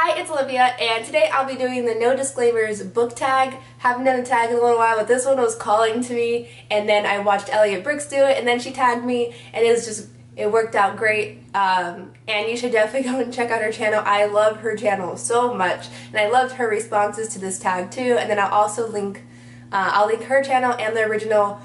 Hi, it's Olivia, and today I'll be doing the no disclaimers book tag. Haven't done a tag in a little while, but this one was calling to me, and then I watched Elliot do it, and then she tagged me, and it worked out great. And you should definitely go and check out her channel. I love her channel so much, and I loved her responses to this tag too. And then I'll also link her channel and the original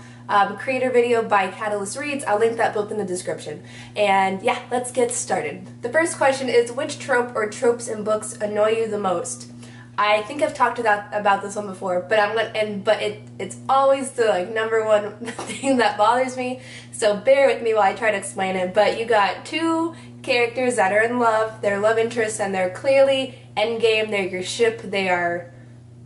creator video by Catalyst Reads. I'll link that both in the description. And yeah, let's get started. The first question is, which trope or tropes in books annoy you the most? I think I've talked about this one before, but it's always the number one thing that bothers me. So bear with me while I try to explain it. But you got two characters that are in love, they're love interests, and they're clearly endgame. They're your ship. They are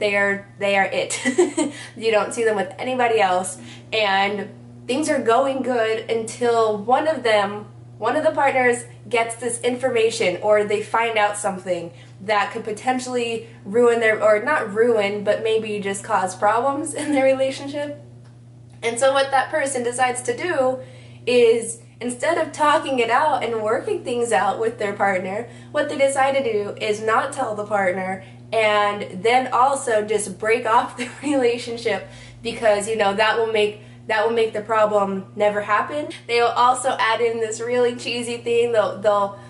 it. You don't see them with anybody else, and things are going good until one of the partners gets this information, or they find out something that could potentially ruin or not ruin, but maybe just cause problems in their relationship. And so what that person decides to do is, instead of talking it out and working things out with their partner, what they decide to do is not tell the partner, and then also just break off the relationship, because that will make the problem never happen. They'll also add in this really cheesy thing. They'll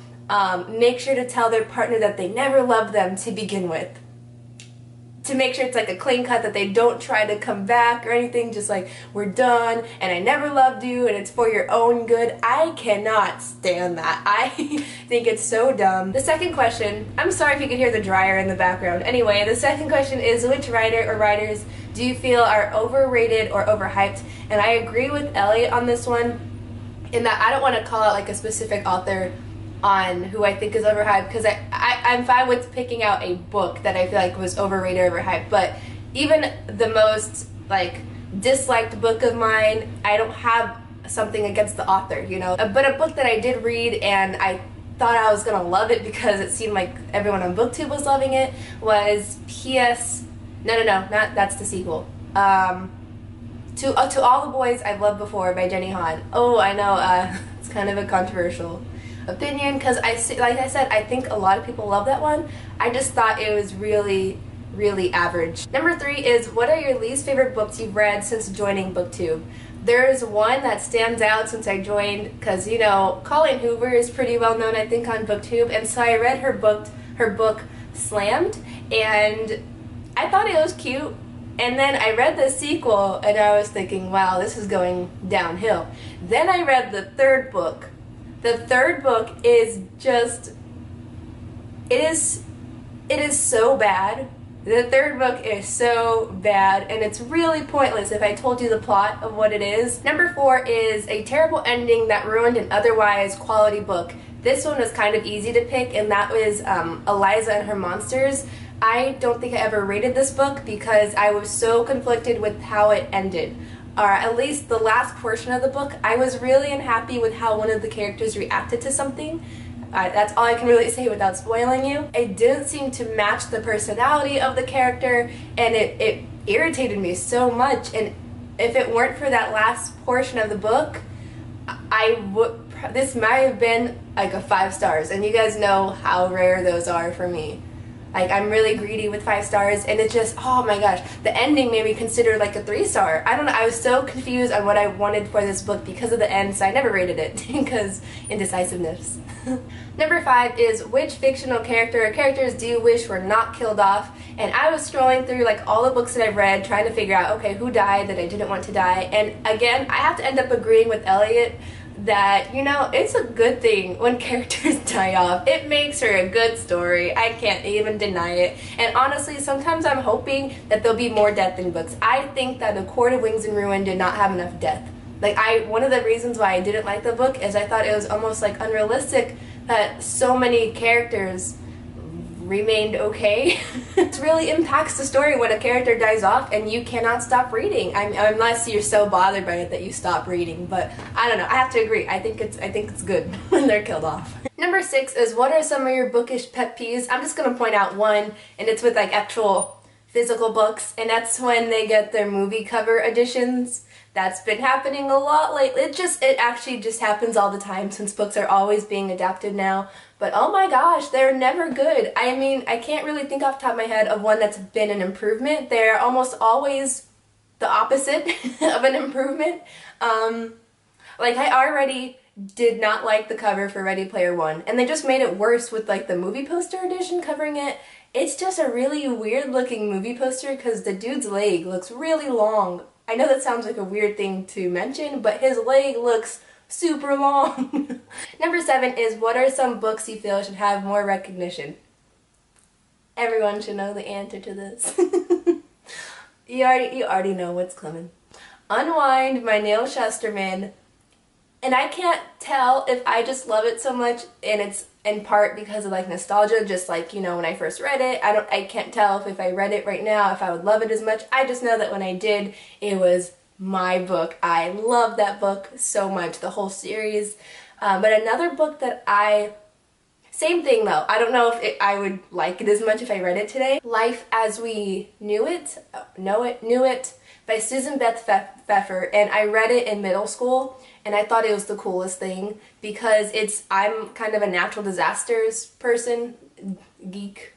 make sure to tell their partner that they never loved them to begin with, to make sure it's like a clean cut, that they don't try to come back or anything, just like, we're done and I never loved you and it's for your own good. I cannot stand that. I think it's so dumb. The second question, I'm sorry if you could hear the dryer in the background. Anyway, the second question is, which writer or writers do you feel are overrated or overhyped? And I agree with Elliot on this one, in that I don't want to call out like a specific author on who I think is overhyped, because I'm fine with picking out a book that I feel like was overrated or overhyped. But even the most disliked book of mine, I don't have something against the author, But a book that I did read and I thought I was gonna love it because it seemed like everyone on BookTube was loving it was that's the sequel. To All the Boys I've Loved Before by Jenny Han. Oh, I know, it's kind of a controversial opinion, because like I said, I think a lot of people love that one. I just thought it was really, really average. Number 3 is, what are your least favorite books you've read since joining BookTube? There's one that stands out since I joined, because Colleen Hoover is pretty well known, I think, on BookTube, and so I read her book Slammed, and I thought it was cute. And then I read the sequel and I was thinking, wow, this is going downhill. Then I read the third book. The third book is just, it is so bad. The third book is so bad, and it's really pointless if I told you the plot of what it is. Number 4 is a terrible ending that ruined an otherwise quality book. This one was kind of easy to pick, and that was Eliza and Her Monsters. I don't think I ever rated this book because I was so conflicted with how it ended. Or at least the last portion of the book, I was really unhappy with how one of the characters reacted to something. That's all I can really say without spoiling you. It didn't seem to match the personality of the character, and it irritated me so much. And if it weren't for that last portion of the book, this might have been like a 5 stars, and you guys know how rare those are for me. I'm really greedy with 5 stars, and it just, oh my gosh, the ending made me consider like a 3 star. I don't know, I was so confused on what I wanted for this book because of the end, so I never rated it because indecisiveness. Number 5 is, which fictional character or characters do you wish were not killed off? And I was scrolling through all the books that I've read, trying to figure out, okay, who died that I didn't want to die? And again, I have to end up agreeing with Elliot that, it's a good thing when characters die off. It makes for a good story. I can't even deny it. And honestly, sometimes I'm hoping that there'll be more death in books. I think that A Court of Wings and Ruin did not have enough death. One of the reasons why I didn't like the book is I thought it was almost unrealistic that so many characters remained okay. It really impacts the story when a character dies off and you cannot stop reading, unless you're so bothered by it that you stop reading. But I don't know, I have to agree. I think it's good when they're killed off. Number 6 is, what are some of your bookish pet peeves? I'm just gonna point out one, and it's with actual physical books, and that's when they get their movie cover editions. That's been happening a lot lately. It actually just happens all the time since books are always being adapted now. But oh my gosh, they're never good. I mean, I can't really think off the top of my head of one that's been an improvement. They're almost always the opposite of an improvement. Like, I already did not like the cover for Ready Player One, and they just made it worse with like the movie poster edition covering it. It's just a really weird looking movie poster because the dude's leg looks really long. I know that sounds like a weird thing to mention, but his leg looks super long. Number 7 is, what are some books you feel should have more recognition? Everyone should know the answer to this. You already know what's coming. Unwind by Neil Shusterman. And I can't tell if I just love it so much, and it's in part because of like nostalgia, just like, you know, when I first read it. I can't tell if I read it right now if I would love it as much. I just know that when I did, it was my book. I love that book so much, the whole series. But another book that same thing though, I don't know if I would like it as much if I read it today. Life as We Knew It by Susan Beth Pfeffer, and I read it in middle school, and I thought it was the coolest thing because I'm kind of a natural disasters person, geek,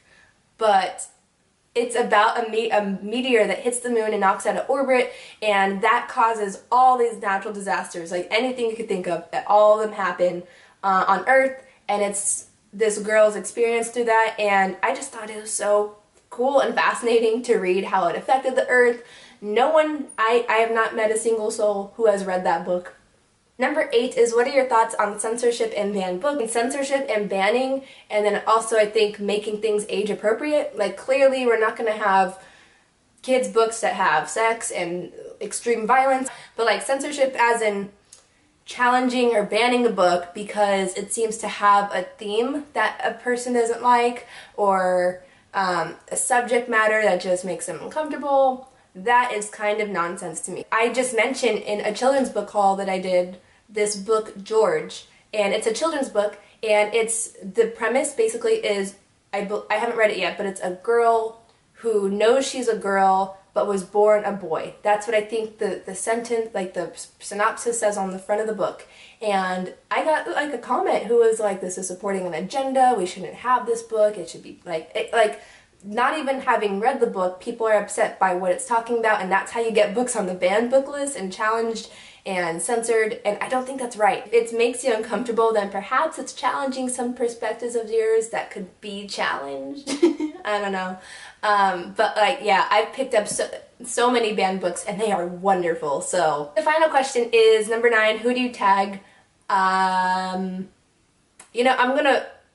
but it's about a meteor that hits the moon and knocks out of orbit, and that causes all these natural disasters, like anything you could think of, all of them happen on Earth, and it's this girl's experience through that, and I just thought it was so cool and fascinating to read how it affected the Earth. I have not met a single soul who has read that book. Number 8 is, what are your thoughts on censorship and banned books? And censorship and banning, and then also I think making things age appropriate. Like, clearly we're not going to have kids' books that have sex and extreme violence, but like censorship as in challenging or banning a book because it seems to have a theme that a person doesn't like, or a subject matter that just makes them uncomfortable. That is kind of nonsense to me. I just mentioned in a children's book haul that I did this book, George, and it's a children's book, and the premise basically is, I haven't read it yet, but it's a girl who knows she's a girl but was born a boy. That's what I think the sentence, like the synopsis says on the front of the book. And I got like a comment who was like, this is supporting an agenda, we shouldn't have this book, it should be like not even having read the book, people are upset by what it's talking about, and that's how you get books on the banned book list and challenged and censored, and I don't think that's right. If it makes you uncomfortable, then perhaps it's challenging some perspectives of yours that could be challenged. I don't know. But like, yeah, I've picked up so many banned books, and they are wonderful. So the final question is number 9, who do you tag? You know,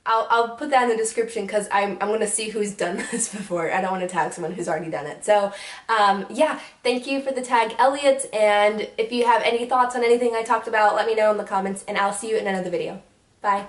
I'll put that in the description because I'm going to see who's done this before. I don't want to tag someone who's already done it. So, yeah, thank you for the tag, Elliot, and if you have any thoughts on anything I talked about, let me know in the comments, and I'll see you in another video. Bye.